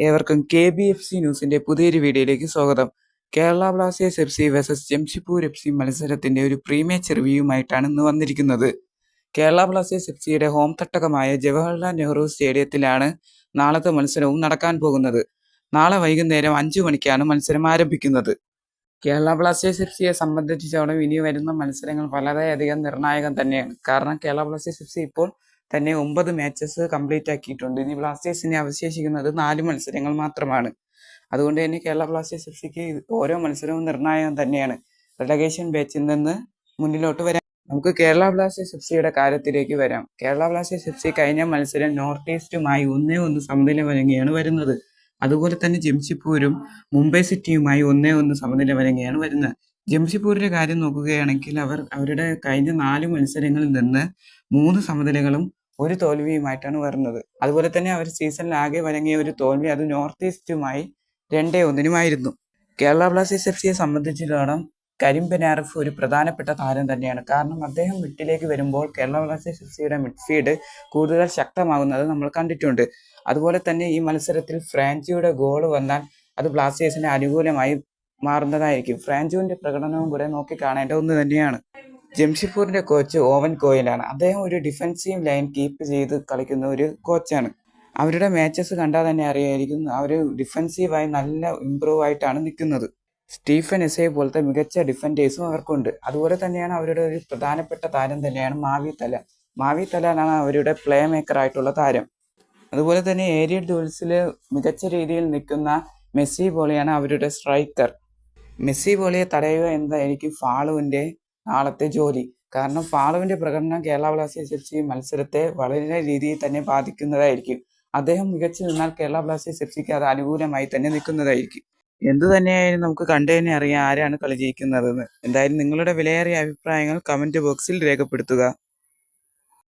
ഏവർക്കും KBFC ന്യൂസിന്റെ പുതിയൊരു വീഡിയോയിലേക്ക് സ്വാഗതം. Kerala Blasters FC vs Jamshedpur FC മത്സരത്തിന്റെ ഒരു പ്രീ മാച്ച് റിവ്യൂവുമായിട്ടാണ് ഇന്ന് വന്നിരിക്കുന്നത്. കേരള ബ്ലാസ്റ്റേഴ്സ് FCയുടെ ഹോം തട്ടകമായ ജവഹർലാൽ നെഹ്റു സ്റ്റേഡിയത്തിലാണ് നാളത്തെ മത്സരവും നടക്കാൻ പോകുന്നത്. നാളെ വൈകുന്നേരം 5 മണിക്കാണ് മത്സരം ആരംഭിക്കുന്നത്. കേരള ബ്ലാസ്റ്റേഴ്സ് FCയെ സംബന്ധിച്ചിടത്തോളം ഇനി വരുന്ന മത്സരങ്ങൾ വളരെയധികം നിർണായകം തന്നെയാണ്. കാരണം കേരള ബ്ലാസ്റ്റേഴ്സ് FC ഇപ്പോൾ തന്നെ 9 മാച്ചസ് കംപ്ലീറ്റ് ആക്കിയിട്ടുണ്ട്. ഇനി ബ്ലാസ്റ്റേഴ്സിന് അവശേഷിക്കുന്നത് 4 മത്സരങ്ങൾ മാത്രമാണ്. അതുകൊണ്ട് തന്നെ കേരള ബ്ലാസ്റ്റേഴ്സ് FCക്ക് ഓരോ മത്സരവും നിർണായകം തന്നെയാണ്. റെലഗേഷൻ ബാച്ചിൽ നിന്ന് മുന്നിലോട്ട് വരാം. നമുക്ക് കേരള ബ്ലാസ്റ്റേഴ്സ് FCയുടെ കാര്യത്തിലേക്ക് വരാം. കേരള ബ്ലാസ്റ്റേഴ്സ് FC കഴിഞ്ഞ മത്സരം നോർത്ത് ഈസ്റ്റുമായി 1-1 സമനില വഴങ്ങിയാണ് വരുന്നത്. അതുപോലെ തന്നെ ജംഷഡ്പൂരും മുംബൈ സിറ്റിയുമായി 1-1 സമനില വഴങ്ങിയാണ് വരുന്നത്. ജംഷഡ്പൂരിന്റെ കാര്യം നോക്കുകയാണെങ്കിൽ അവരുടെ കഴിഞ്ഞ 4 മത്സരങ്ങളിൽ നിന്ന് 3 സമനിലകളും 1 തോൽവിയുമായിട്ടാണ് വരുന്നത്. അതുപോലെ തന്നെ അവർ സീസണിൽ ആകെ വഴങ്ങിയ ഒരു തോൽവി അത് നോർത്ത് ഈസ്റ്റുമായി 2-1 കേരള ബ്ലാസ്റ്റേഴ്സ് FCയെ സംബന്ധിച്ചിടത്തോളം കരീം ബെനാറഫ് ഒരു പ്രധാനപ്പെട്ട താരം തന്നെയാണ്. കാരണം അദ്ദേഹം മിഡിലേക്ക് വരുമ്പോൾ കേരള ബ്ലാസ്റ്റേഴ്സ് FCയുടെ മിഡ്ഫീൽഡ് കൂടുതൽ ശക്തമാകുന്നത് നമ്മൾ കണ്ടിട്ടുണ്ട്. അതുപോലെ തന്നെ ഈ മത്സരത്തിൽ ഫ്രാഞ്ചിയുടെ ഗോൾ വന്നാൽ അത് ബ്ലാസ്റ്റേഴ്സിന് അനുകൂലമായി മാറുന്നതായിരിക്കും. ഫ്രാഞ്ചുവിന്റെ പ്രകടനവും കൂടെ നോക്കി കാണേണ്ട ഒന്ന് തന്നെയാണ്. ജംഷഡ്പൂരിന്റെ കോച്ച് ഓവൻ കോയലാണ്. അദ്ദേഹം ഒരു ഡിഫൻസീവ് ലൈൻ കീപ്പ് ചെയ്ത് കളിക്കുന്ന ഒരു കോച്ചാണ്. അവരുടെ മാച്ചസ് കണ്ടാൽ തന്നെ അറിയായിരിക്കും അവർ ഡിഫൻസീവായി നല്ല ഇംപ്രൂവ് ആയിട്ടാണ് നിൽക്കുന്നത്. സ്റ്റീഫൻ എസെ പോലത്തെ മികച്ച ഡിഫൻഡേഴ്സും അവർക്കുണ്ട്. അതുപോലെ തന്നെയാണ് അവരുടെ ഒരു പ്രധാനപ്പെട്ട താരം തന്നെയാണ് മാവി തലാലാണ് അവരുടെ പ്ലേ മേക്കർ ആയിട്ടുള്ള താരം. അതുപോലെ തന്നെ ഏരിയൽ ഡ്യൂൽസിൽ മികച്ച രീതിയിൽ നിൽക്കുന്ന മെസ്സി പോലെയാണ് അവരുടെ സ്ട്രൈക്കർ. മെസ്സി പോലെയെ തടയുക എന്നതായിരിക്കും ഫാളുവിന്റെ നാളത്തെ ജോലി. കാരണം ഫാളുവിന്റെ പ്രകടനം കേരള ബ്ലാസ്റ്റേഴ്സ് FC മത്സരത്തെ വളരെ രീതിയിൽ തന്നെ ബാധിക്കുന്നതായിരിക്കും. അദ്ദേഹം മികച്ചു നിന്നാൽ കേരള ബ്ലാസ്റ്റേഴ്സ് FCക്ക് അത് അനുകൂലമായി തന്നെ നിൽക്കുന്നതായിരിക്കും. എന്തു തന്നെയായാലും നമുക്ക് കണ്ടു തന്നെ അറിയാം ആരാണ് കളി ജയിക്കുന്നതെന്ന്. എന്തായാലും നിങ്ങളുടെ വിലയേറിയ അഭിപ്രായങ്ങൾ കമന്റ് ബോക്സിൽ രേഖപ്പെടുത്തുക.